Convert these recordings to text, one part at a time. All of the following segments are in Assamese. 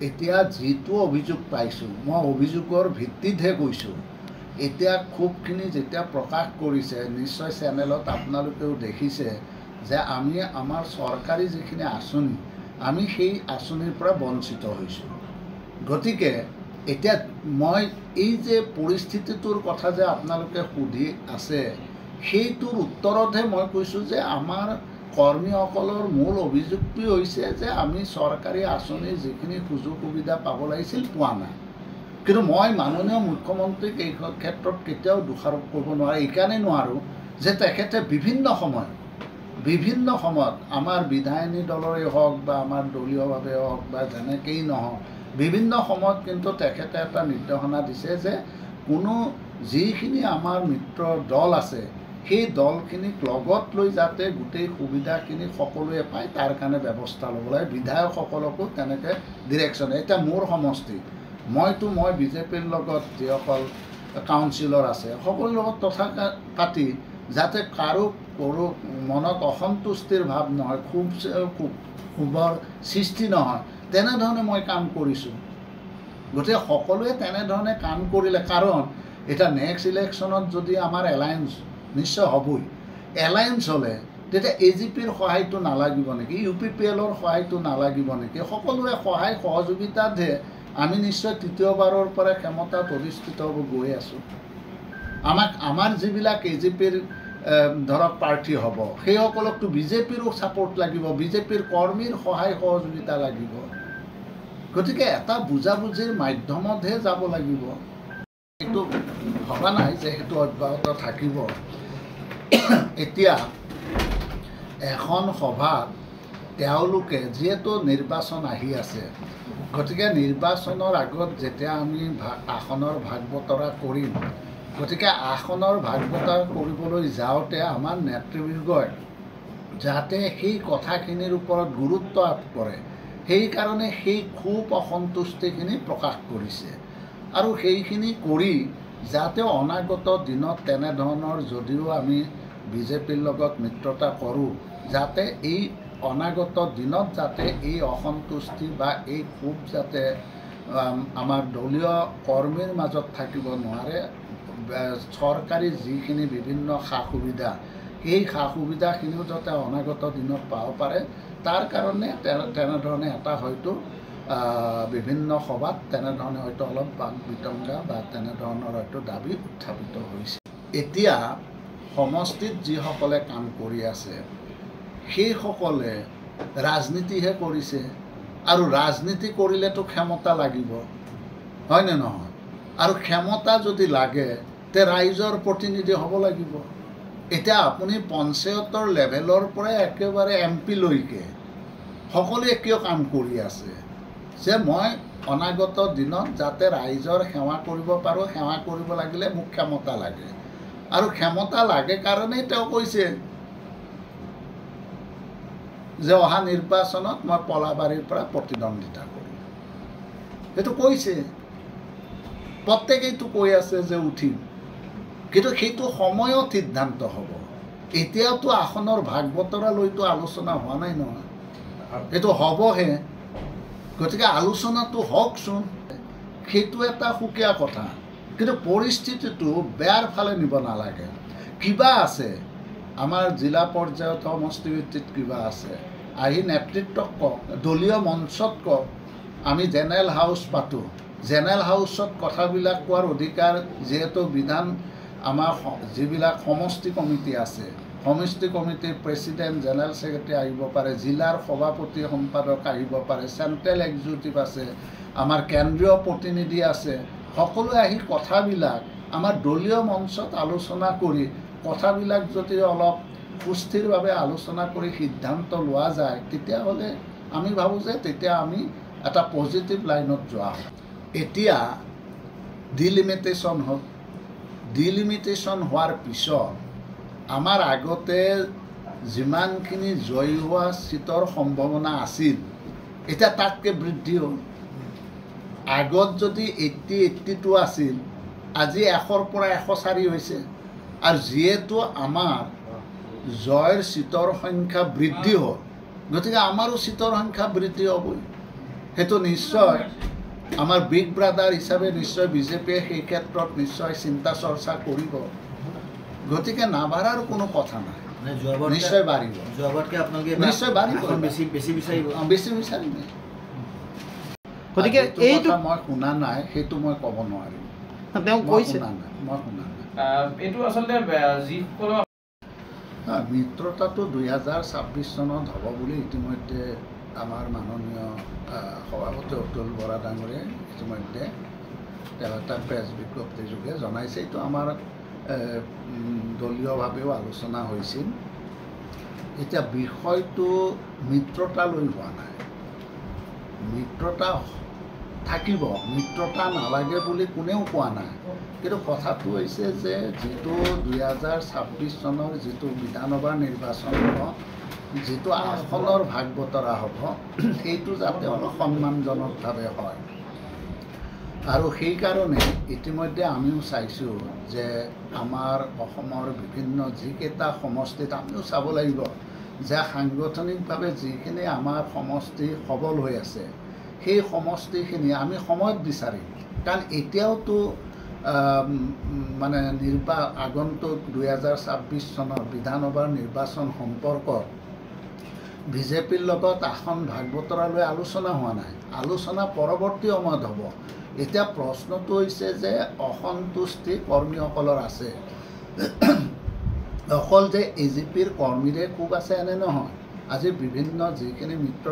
এতিয়া যিটো অভিযোগ পাইছোঁ মই অভিযোগৰ ভিত্তিতহে কৈছোঁ। এতিয়া ক্ষোভখিনি যেতিয়া প্ৰকাশ কৰিছে নিশ্চয় চেনেলত আপোনালোকেও দেখিছে যে আমি আমাৰ চৰকাৰী যিখিনি আঁচনি আমি সেই আঁচনিৰ পৰা বঞ্চিত হৈছোঁ। গতিকে এতিয়া মই এই যে পৰিস্থিতিটোৰ কথা যে আপোনালোকে সুধি আছে সেইটোৰ উত্তৰতহে মই কৈছোঁ যে আমাৰ কৰ্মীসকলৰ মূল অভিযোগটো হৈছে যে আমি চৰকাৰী আঁচনিৰ যিখিনি সুযোগ সুবিধা পাব লাগিছিল পোৱা নাই। কিন্তু মই মাননীয় মুখ্যমন্ত্ৰীক এই ক্ষেত্ৰত কেতিয়াও দোষাৰোপ কৰিব নোৱাৰোঁ। এইকাৰণেই নোৱাৰোঁ যে তেখেতে বিভিন্ন সময়ত আমাৰ বিধায়িনী দলৰে হওক বা আমাৰ দলীয়ভাৱে হওক বা যেনেকেই নহওক বিভিন্ন সময়ত কিন্তু তেখেতে এটা নিৰ্দেশনা দিছে যে কোনো যিখিনি আমাৰ মিত্ৰ দল আছে সেই দলখিনিক লগত লৈ যাতে গোটেই সুবিধাখিনি সকলোৱে পায় তাৰ কাৰণে ব্যৱস্থা ল'ব লাগে। বিধায়কসকলকো তেনেকৈ ডিৰেকশ্যন। এতিয়া মোৰ সমষ্টি মই বিজেপিৰ লগত যিসকল কাউন্সিলৰ আছে সকলোৰ লগত কথা পাতি যাতে কাৰো মনত অসন্তুষ্টিৰ ভাৱ নহয়, ক্ষোভৰ সৃষ্টি নহয় তেনেধৰণে মই কাম কৰিছোঁ। গতিকে সকলোৱে তেনেধৰণে কাম কৰিলে, কাৰণ এতিয়া নেক্সট ইলেকশ্যনত যদি আমাৰ এলায়েন্স নিশ্চয় হ'বই, এলায়েন্স হ'লে তেতিয়া AGPৰ সহায়টো নালাগিব নেকি, UPPLৰ সহায়টো নালাগিব নেকি? সকলোৰে সহায় সহযোগিতাতহে আমি নিশ্চয় তৃতীয়বাৰৰ পৰা ক্ষমতাত অধিষ্ঠিত হ'ব গৈ আছোঁ। আমাৰ যিবিলাক AGPৰ ধৰক প্ৰাৰ্থী হ'ব সেইসকলকতো বিজেপিৰো ছাপোৰ্ট লাগিব, বিজেপিৰ কৰ্মীৰ সহায় সহযোগিতা লাগিব। গতিকে এটা বুজাবুজিৰ মাধ্যমতহে যাব লাগিব। এইটো ভবা নাই যে সেইটো অব্যাহত থাকিব। এতিয়া এখন সভাত তেওঁলোকে যিহেতু নিৰ্বাচন আহি আছে, গতিকে নিৰ্বাচনৰ আগত যেতিয়া আমি আসনৰ ভাগ বতৰা কৰিম, গতিকে আসনৰ ভাগ বতৰা কৰিবলৈ যাওঁতে আমাৰ নেতৃবৃন্দই যাতে সেই কথাখিনিৰ ওপৰত গুৰুত্ব আৰোপ কৰে সেইকাৰণে সেই ক্ষোভ অসন্তুষ্টিখিনি প্ৰকাশ কৰিছে। আৰু সেইখিনি কৰি যাতে অনাগত দিনত তেনেধৰণৰ যদিও আমি বিজেপিৰ লগত মিত্ৰতা কৰোঁ, যাতে এই অনাগত দিনত যাতে এই অসন্তুষ্টি বা এই ক্ষোভ যাতে আমাৰ দলীয় কৰ্মীৰ মাজত থাকিব নোৱাৰে। চৰকাৰী যিখিনি বিভিন্ন সা সুবিধা সেই সা সুবিধাখিনিও যাতে অনাগত দিনত পাব পাৰে তাৰ কাৰণে তেনেধৰণে এটা হয়তো বিভিন্ন সভাত তেনেধৰণে হয়তো অলপ বাক বিতংগা বা তেনেধৰণৰ হয়তো দাবী উত্থাপিত হৈছে। এতিয়া সমষ্টিত যিসকলে কাম কৰি আছে সেইসকলে ৰাজনীতিহে কৰিছে, আৰু ৰাজনীতি কৰিলেতো ক্ষমতা লাগিব, হয়নে নহয়? আৰু ক্ষমতা যদি লাগে তে ৰাইজৰ প্ৰতিনিধি হ'ব লাগিব। এতিয়া আপুনি পঞ্চায়তৰ লেভেলৰ পৰা একেবাৰে MP লৈকে সকলোৱে কিয় কাম কৰি আছে যে মই অনাগত দিনত যাতে ৰাইজৰ সেৱা কৰিব পাৰোঁ, সেৱা কৰিব লাগিলে মোক ক্ষমতা লাগে। আৰু ক্ষমতা লাগে কাৰণেই তেওঁ কৈছে যে অহা নিৰ্বাচনত মই পলাবাৰীৰ পৰা প্ৰতিদ্বন্দ্বিতা কৰিম। সেইটো কৈছে, প্ৰত্যেকেইটো কৈ আছে যে উঠিম, কিন্তু সেইটো সময়ত সিদ্ধান্ত হ'ব। এতিয়াওতো আসনৰ ভাগ বতৰা লৈতো আলোচনা হোৱা নাই নহয়, এইটো হ'বহে। গতিকে আলোচনাটো হওকচোন, সেইটো এটা সুকীয়া কথা, কিন্তু পৰিস্থিতিটো বেয়াৰ ফালে নিব নালাগে। কিবা আছে আমাৰ জিলা পৰ্যায়ত সমষ্টি ভিত্তিত কিবা আছে, আহি নেতৃত্বক কওক, দলীয় মঞ্চত কওক। আমি জেনেৰেল হাউচ পাতোঁ, জেনেৰেল হাউচত কথাবিলাক কোৱাৰ অধিকাৰ যিহেতু বিধান আমাৰ যিবিলাক সমষ্টি কমিটি আছে, সমষ্টি কমিটিৰ প্ৰেচিডেণ্ট জেনেৰেল ছেক্ৰেটাৰী আহিব পাৰে, জিলাৰ সভাপতি সম্পাদক আহিব পাৰে, চেণ্ট্ৰেল এক্সিকিউটিভ আছে, আমাৰ কেন্দ্ৰীয় প্ৰতিনিধি আছে, সকলোৱে আহি কথাবিলাক আমাৰ দলীয় মঞ্চত আলোচনা কৰি কথাবিলাক যদি অলপ সুস্থিৰভাৱে আলোচনা কৰি সিদ্ধান্ত লোৱা যায় তেতিয়াহ'লে আমি ভাবোঁ যে তেতিয়া আমি এটা পজিটিভ লাইনত যোৱা হয়। এতিয়া ডিলিমিটেশ্যন হ'ল, ডিলিমিটেশ্যন হোৱাৰ পিছত আমাৰ আগতে যিমানখিনি জয়ী হোৱা চিটৰ সম্ভাৱনা আছিল এতিয়া তাতকৈ বৃদ্ধি হ'ল। আগত যদি 80-82 আছিল, আজি 100ৰ পৰা 104 হৈছে। আৰু যিহেতু আমাৰ জয়ৰ চিটৰ সংখ্যা বৃদ্ধি হ'ল, গতিকে আমাৰো চিটৰ সংখ্যা বৃদ্ধি হ'বই। সেইটো নিশ্চয় আমাৰ বিগ ব্ৰাদাৰ হিচাপে নিশ্চয় বিজেপিয়ে সেই ক্ষেত্ৰত নিশ্চয় চিন্তা চৰ্চা কৰিব। গতিকে নাবাঢ়াৰ কোনো কথা নাই, নিশ্চয় বাঢ়িব, নিশ্চয় বাঢ়িব, বেছি বিচাৰিম। গতিকে এইটো মই শুনা নাই, সেইটো মই ক'ব নোৱাৰিম। তেওঁ কৈছে মই শুনা নাই। এইটো আচলতে যিসকলৰ মিত্ৰতাটো 2026 চনত হ'ব বুলি ইতিমধ্যে আমাৰ মাননীয় সভাপতি অতুল বৰা ডাঙৰীয়াই ইতিমধ্যে তেওঁ এটা প্ৰেছ বিজ্ঞপ্তি যোগে জনাইছে। এইটো আমাৰ দলীয়ভাৱেও আলোচনা হৈছিল। এতিয়া বিষয়টো মিত্ৰতালৈ হোৱা নাই, মিত্ৰতা থাকিব, মিত্ৰতা নালাগে বুলি কোনেও কোৱা নাই। কিন্তু কথাটো হৈছে যে যিটো 2026 চনৰ যিটো বিধানসভাৰ নিৰ্বাচন হ'ব, যিটো আসনৰ ভাগ বতৰা হ'ব, সেইটো যাতে অলপ সন্মানজনকভাৱে হয়। আৰু সেইকাৰণে ইতিমধ্যে আমিও চাইছোঁ যে আমাৰ অসমৰ বিভিন্ন যিকেইটা সমষ্টিত আমিও চাব লাগিব যে সাংগঠনিকভাৱে যিখিনি আমাৰ সমষ্টি সবল হৈ আছে, সেই সমষ্টিখিনি আমি সময়ত বিচাৰিম। কাৰণ এতিয়াওতো মানে আগন্তুক 2026 চনৰ বিধানসভাৰ নিৰ্বাচন সম্পৰ্কত বিজেপিৰ লগত আসন ভাগ বতৰালৈ আলোচনা হোৱা নাই, আলোচনা পৰৱৰ্তী সময়ত হ'ব। এতিয়া প্ৰশ্নটো হৈছে যে অসন্তুষ্টি কৰ্মীসকলৰ আছে, অকল যে এজিপিৰ কৰ্মীৰে ক্ষোভ আছে এনে নহয়, আজি বিভিন্ন যিখিনি মিত্ৰ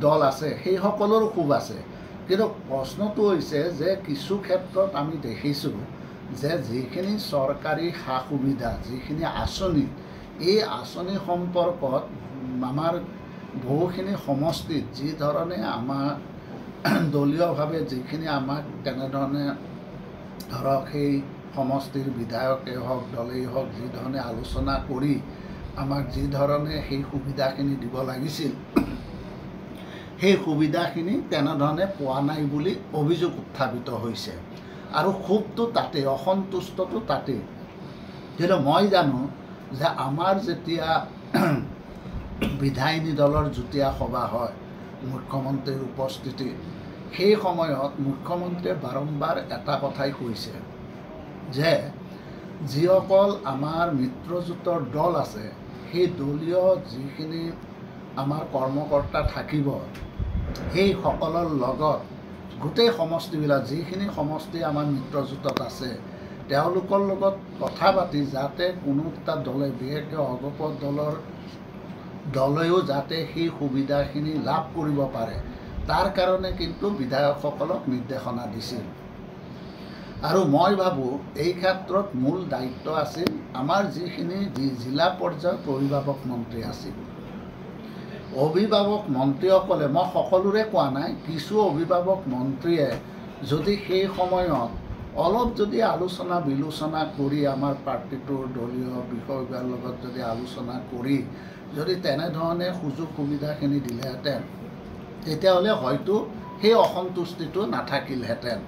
দল আছে সেই সকলৰো ক্ষোভ আছে। কিন্তু প্ৰশ্নটো হৈছে যে কিছু ক্ষেত্ৰত আমি দেখিছোঁ যে যিখিনি চৰকাৰী সা সুবিধা, যিখিনি আঁচনি, এই আঁচনি সম্পৰ্কত আমাৰ বহুখিনি সমষ্টিত যি ধৰণে আমাৰ দলীয়ভাৱে যিখিনি আমাক তেনেধৰণে ধৰক সেই সমষ্টিৰ বিধায়কে হওক দলেই হওক যি ধৰণে আলোচনা কৰি আমাক যি ধৰণে সেই সুবিধাখিনি দিব লাগিছিল, সেই সুবিধাখিনি তেনেধৰণে পোৱা নাই বুলি অভিযোগ উত্থাপিত হৈছে। আৰু ক্ষোভটো তাতেই, অসন্তুষ্টটো তাতেই। কিন্তু মই জানো যে আমাৰ যেতিয়া বিধায়িনী দলৰ যুটীয়া সভা হয় মুখ্যমন্ত্ৰীৰ উপস্থিতিত, সেই সময়ত মুখ্যমন্ত্ৰীয়ে বাৰম্বাৰ এটা কথাই কৈছে যে যিসকল আমাৰ মিত্ৰজোঁটৰ দল আছে, সেই দলীয় যিখিনি আমাৰ কৰ্মকৰ্তা থাকিব, সেই সকলৰ লগত গোটেই সমষ্টিবিলাক যিখিনি সমষ্টি আমাৰ মিত্ৰজোঁটত আছে, তেওঁলোকৰ লগত কথা পাতি যাতে কোনো এটা দলে, বিশেষকৈ অগপ দলেও যাতে সেই সুবিধাখিনি লাভ কৰিব পাৰে, তাৰ কাৰণে কিন্তু বিধায়কসকলক নিৰ্দেশনা দিছিল। আৰু মই ভাবোঁ এই ক্ষেত্ৰত মূল দায়িত্ব আছিল আমাৰ যিখিনি জিলা পৰ্যায়ত অভিভাৱক মন্ত্ৰী আছিল। অভিভাৱক মন্ত্ৰীসকলে, মই সকলোৰে কোৱা নাই, কিছু অভিভাৱক মন্ত্ৰীয়ে যদি সেই সময়ত অলপ যদি আলোচনা বিলোচনা কৰি আমাৰ পাৰ্টিটোৰ দলীয় বিষয়ৰ লগত যদি আলোচনা কৰি যদি তেনেধৰণে সুযোগ সুবিধাখিনি দিলেহেঁতেন, তেতিয়াহ'লে হয়তো সেই অসন্তুষ্টিটো নাথাকিলহেঁতেন।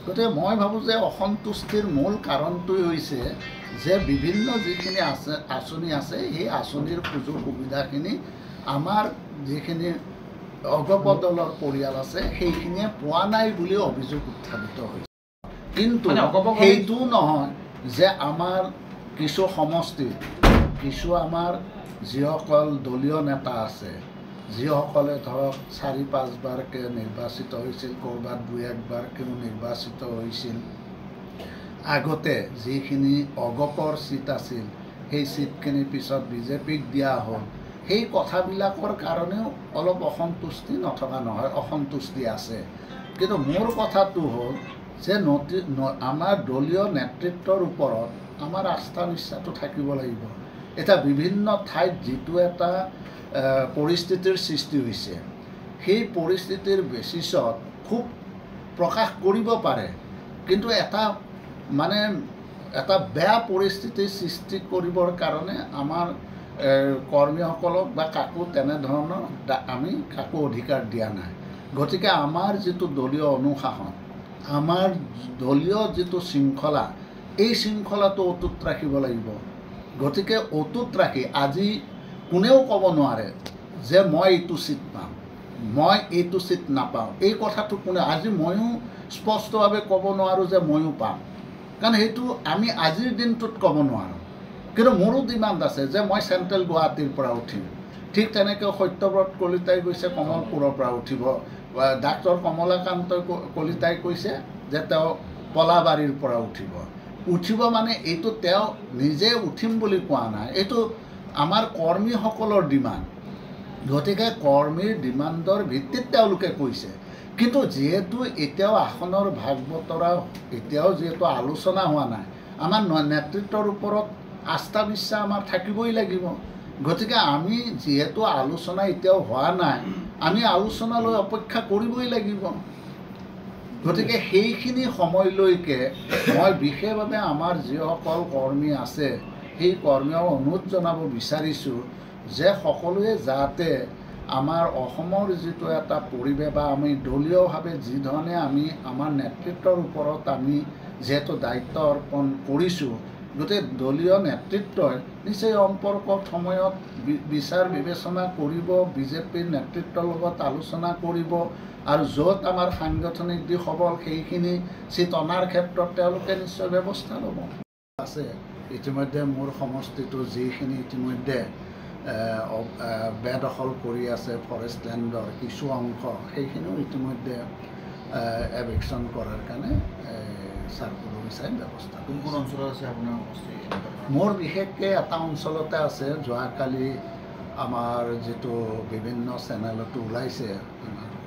গতিকে মই ভাবোঁ যে অসন্তুষ্টিৰ মূল কাৰণটোৱেই হৈছে যে বিভিন্ন যিখিনি আঁচনি আছে, সেই আঁচনিৰ সুযোগ সুবিধাখিনি আমাৰ যিখিনি অগপ দলৰ পৰিয়াল আছে সেইখিনিয়ে পোৱা নাই বুলি অভিযোগ উত্থাপিত হৈছে। কিন্তু সেইটোও নহয় যে আমাৰ কিছু সমষ্টিত কিছু আমাৰ যিসকল দলীয় নেতা আছে, যিসকলে ধৰক 4-5বাৰকৈ নিৰ্বাচিত হৈছিল, ক'ৰবাত 2-1বাৰকৈও নিৰ্বাচিত হৈছিল, আগতে যিখিনি অগপৰ চিট আছিল সেই চিটখিনি পিছত বিজেপিক দিয়া হ'ল, সেই কথাবিলাকৰ কাৰণেও অলপ অসন্তুষ্টি নথকা নহয়, অসন্তুষ্টি আছে। কিন্তু মোৰ কথাটো হ'ল যে আমাৰ দলীয় নেতৃত্বৰ ওপৰত আমাৰ আস্থা বিশ্বাসটো থাকিব লাগিব। এতিয়া বিভিন্ন ঠাইত যিটো এটা পৰিস্থিতিৰ সৃষ্টি হৈছে, সেই পৰিস্থিতিৰ বেচিছত খুব প্ৰকাশ কৰিব পাৰে, কিন্তু এটা বেয়া পৰিস্থিতিৰ সৃষ্টি কৰিবৰ কাৰণে আমাৰ কৰ্মীসকলক বা কাকো তেনেধৰণৰ আমি কাকো অধিকাৰ দিয়া নাই। গতিকে আমাৰ যিটো দলীয় অনুশাসন, আমাৰ দলীয় যিটো শৃংখলা, এই শৃংখলাটো অটুট ৰাখিব লাগিব। গতিকে অটুট ৰাখি আজি কোনেও ক'ব নোৱাৰে যে মই এইটো চিট পাম, মই এইটো চিট নাপাওঁ, এই কথাটো কোনে আজি ময়ো স্পষ্টভাৱে ক'ব নোৱাৰোঁ যে ময়ো পাম, কাৰণ সেইটো আমি আজিৰ দিনটোত ক'ব নোৱাৰোঁ। কিন্তু মোৰো ডিমাণ্ড আছে যে মই চেণ্ট্ৰেল গুৱাহাটীৰ পৰা উঠিম। ঠিক তেনেকৈ সত্যব্ৰত কলিতাই কৈছে কমলপুৰৰ পৰা উঠিব, ডাক্তৰ কমলাকান্ত কলিতাই কৈছে যে তেওঁ পলাবাৰীৰ পৰা উঠিব মানে এইটো তেওঁ নিজে উঠিম বুলি কোৱা নাই, এইটো আমাৰ কৰ্মীসকলৰ ডিমাণ্ড। গতিকে কৰ্মীৰ ডিমাণ্ডৰ ভিত্তিত তেওঁলোকে কৈছে। কিন্তু যিহেতু এতিয়াও আসনৰ ভাগ বতৰা এতিয়াও যিহেতু আলোচনা হোৱা নাই, আমাৰ নেতৃত্বৰ ওপৰত আস্থা বিশ্বাস আমাৰ থাকিবই লাগিব। গতিকে আমি যিহেতু আলোচনা এতিয়াও হোৱা নাই, আমি আলোচনালৈ অপেক্ষা কৰিবই লাগিব। গতিকে সেইখিনি সময়লৈকে মই বিশেষভাৱে আমাৰ যিসকল কৰ্মী আছে সেই কৰ্মীক অনুৰোধ জনাব বিচাৰিছোঁ যে সকলোৱে যাতে আমাৰ অসমৰ যিটো এটা পৰিৱেশ বা আমি দলীয়ভাৱে যিধৰণে আমি আমাৰ নেতৃত্বৰ ওপৰত আমি যিহেতু দায়িত্ব অৰ্পণ কৰিছোঁ, গোটেই দলীয় নেতৃত্বই নিশ্চয় সম্পৰ্কত সময়ত বিচাৰ বিবেচনা কৰিব, বিজেপিৰ নেতৃত্বৰ লগত আলোচনা কৰিব আৰু য'ত আমাৰ সাংগঠনিক দিশ সবল সেইখিনি চিট অনাৰ ক্ষেত্ৰত তেওঁলোকে নিশ্চয় ব্যৱস্থা ল'ব। আছে ইতিমধ্যে মোৰ সমষ্টিটো যিখিনি ইতিমধ্যে বেদখল কৰি আছে ফৰেষ্ট লেণ্ডৰ কিছু অংশ, সেইখিনিও ইতিমধ্যে এভিকশ্যন কৰাৰ কাৰণে চাৰ্কুলাৰ হিচাপে ব্যৱস্থা। কোন অঞ্চলত আছে আপোনাৰ সমষ্টি? মোৰ বিশেষকৈ এটা অঞ্চলতে আছে। যোৱাকালি আমাৰ যিটো বিভিন্ন চেনেলতো ওলাইছে,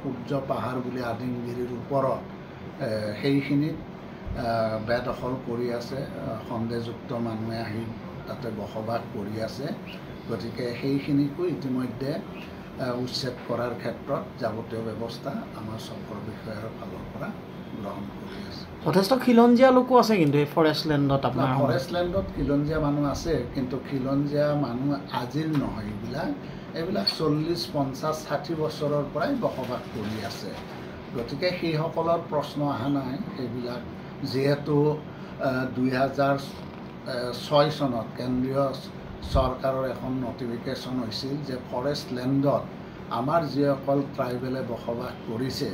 সূৰ্য পাহাৰ বুলি আদিমগিৰিৰ ওপৰত সেইখিনিত বেদখল কৰি আছে, সন্দেহযুক্ত মানুহে আহি তাতে বসবাস কৰি আছে। গতিকে সেইখিনিকো ইতিমধ্যে উচ্ছেদ কৰাৰ ক্ষেত্ৰত যাৱতীয় ব্যৱস্থা আমাৰ চক্ৰ বিষয়াৰ ফালৰ পৰা গ্ৰহণ কৰি আছে। যথেষ্ট খিলঞ্জীয়া লোকো আছে কিন্তু এই ফৰেষ্ট লেণ্ডত। আপোনাৰ ফৰেষ্ট লেণ্ডত খিলঞ্জীয়া মানুহ আছে, কিন্তু খিলঞ্জীয়া মানুহ আজিৰ নহয়, এইবিলাক 40, 50, 60 বছৰৰ পৰাই বসবাস কৰি আছে। গতিকে সেইসকলৰ প্ৰশ্ন অহা নাই। সেইবিলাক যিহেতু 2006 চনত কেন্দ্ৰীয় চৰকাৰৰ এখন নটিফিকেশ্যন হৈছিল যে ফৰেষ্ট লেণ্ডত আমাৰ যিসকল ট্ৰাইবেলে বসবাস কৰিছে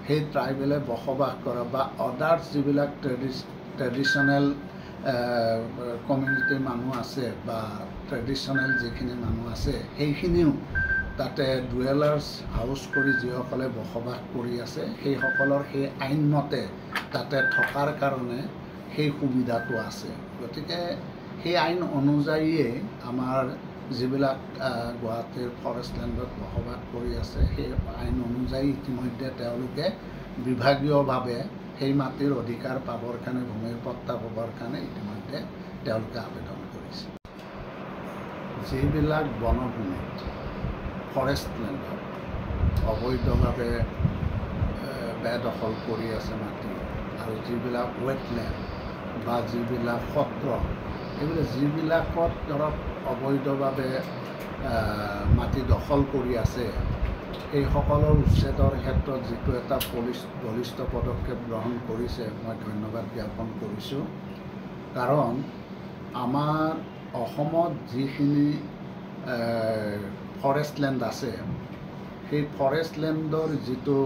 সেই ট্ৰাইবেলে বসবাস কৰা বা আদাৰ্ছ যিবিলাক ট্ৰেডিশ্যনেল কমিউনিটিৰ মানুহ আছে বা ট্ৰেডিশ্যনেল যিখিনি মানুহ আছে সেইখিনিও তাতে ডুৱেলাৰ্ছ হাউচ কৰি যিসকলে বসবাস কৰি আছে সেইসকলৰ সেই আইনমতে তাতে থকাৰ কাৰণে সেই সুবিধাটো আছে। গতিকে সেই আইন অনুযায়ীয়ে আমাৰ যিবিলাক গুৱাহাটীৰ ফৰেষ্ট লেণ্ডত বসবাস কৰি আছে সেই আইন অনুযায়ী ইতিমধ্যে তেওঁলোকে বিভাগীয়ভাৱে সেই মাটিৰ অধিকাৰ পাবৰ কাৰণে, ভূমিৰ পট্টা পাবৰ কাৰণে ইতিমধ্যে তেওঁলোকে আবেদন কৰিছে। যিবিলাক বনভূমিত ফৰেষ্ট লেণ্ডত অবৈধভাৱে বেদখল কৰি আছে মাটি, আৰু যিবিলাক ৱেটলেণ্ড বা যিবিলাক সত্ৰ, এইবিলাক যিবিলাকত ধৰক অবৈধভাৱে মাটি দখল কৰি আছে, সেইসকলৰ উচ্ছেদৰ ক্ষেত্ৰত যিটো এটা বলিষ্ঠ পদক্ষেপ গ্ৰহণ কৰিছে, মই ধন্যবাদ জ্ঞাপন কৰিছোঁ। কাৰণ আমাৰ অসমত যিখিনি ফৰেষ্ট লেণ্ড আছে, সেই ফৰেষ্ট লেণ্ডৰ যিটো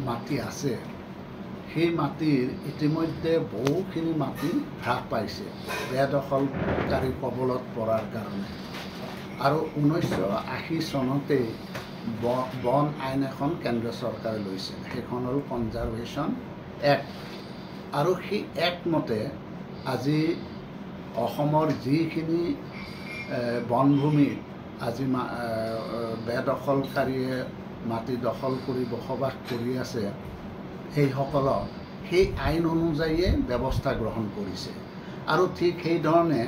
মাটি আছে, সেই মাটিৰ ইতিমধ্যে বহুখিনি মাটি হ্ৰাস পাইছে বেদখলকাৰী কবলত পৰাৰ কাৰণে। আৰু 1980 চনতেই বন আইন এখন কেন্দ্ৰীয় চৰকাৰে লৈছিল, সেইখন হ'ল কনজাৰভেশ্যন এক্ট। আৰু সেই এক্ট মতে আজি অসমৰ যিখিনি বনভূমিত আজি বেদখলকাৰীয়ে মাটি দখল কৰি বসবাস কৰি আছে, সেইসকলক সেই আইন অনুযায়ীয়ে ব্যৱস্থা গ্ৰহণ কৰিছে। আৰু ঠিক সেইধৰণে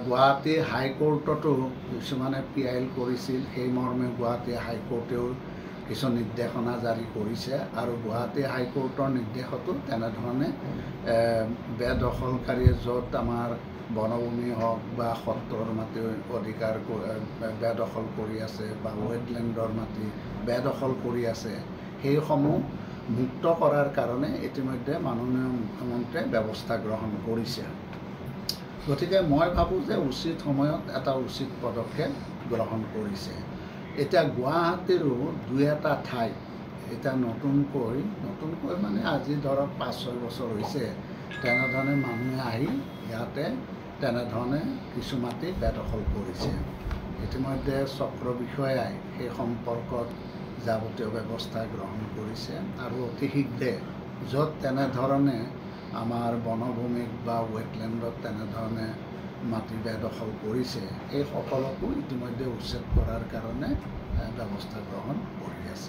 গুৱাহাটী হাইকোৰ্টতো কিছুমানে পিআইএল কৰিছিল, সেই মৰ্মে গুৱাহাটী হাইকোৰ্টেও কিছু নিৰ্দেশনা জাৰি কৰিছে। আৰু গুৱাহাটী হাইকোৰ্টৰ নিৰ্দেশতো তেনেধৰণে বেদখলকাৰীয়ে য'ত আমাৰ বনভূমি হওক বা সত্ৰৰ মাটি অধিকাৰ বেদখল কৰি আছে বা ৱেটলেণ্ডৰ মাটি বেদখল কৰি আছে, সেইসমূহ মুক্ত কৰাৰ কাৰণে ইতিমধ্যে মাননীয় মুখ্যমন্ত্ৰীয়ে ব্যৱস্থা গ্ৰহণ কৰিছে। গতিকে মই ভাবোঁ যে উচিত সময়ত এটা উচিত পদক্ষেপ গ্ৰহণ কৰিছে। এতিয়া গুৱাহাটীৰো দুই এটা ঠাইত এতিয়া নতুনকৈ মানে আজি ধৰক 5-6 বছৰ হৈছে তেনেধৰণে মানুহে আহি ইয়াতে তেনেধৰণে কিছু মাটি বেদখল কৰিছে। ইতিমধ্যে চক্ৰ বিষয়াই সেই সম্পৰ্কত যাৱতীয় ব্যৱস্থা গ্ৰহণ কৰিছে আৰু অতি শীঘ্ৰে য'ত তেনেধৰণে আমাৰ বনভূমিত বা ৱেটলেণ্ডত তেনেধৰণে মাটি বেদখল কৰিছে সেই সকলকো ইতিমধ্যে উচ্ছেদ কৰাৰ কাৰণে ব্যৱস্থা গ্ৰহণ কৰি আছে।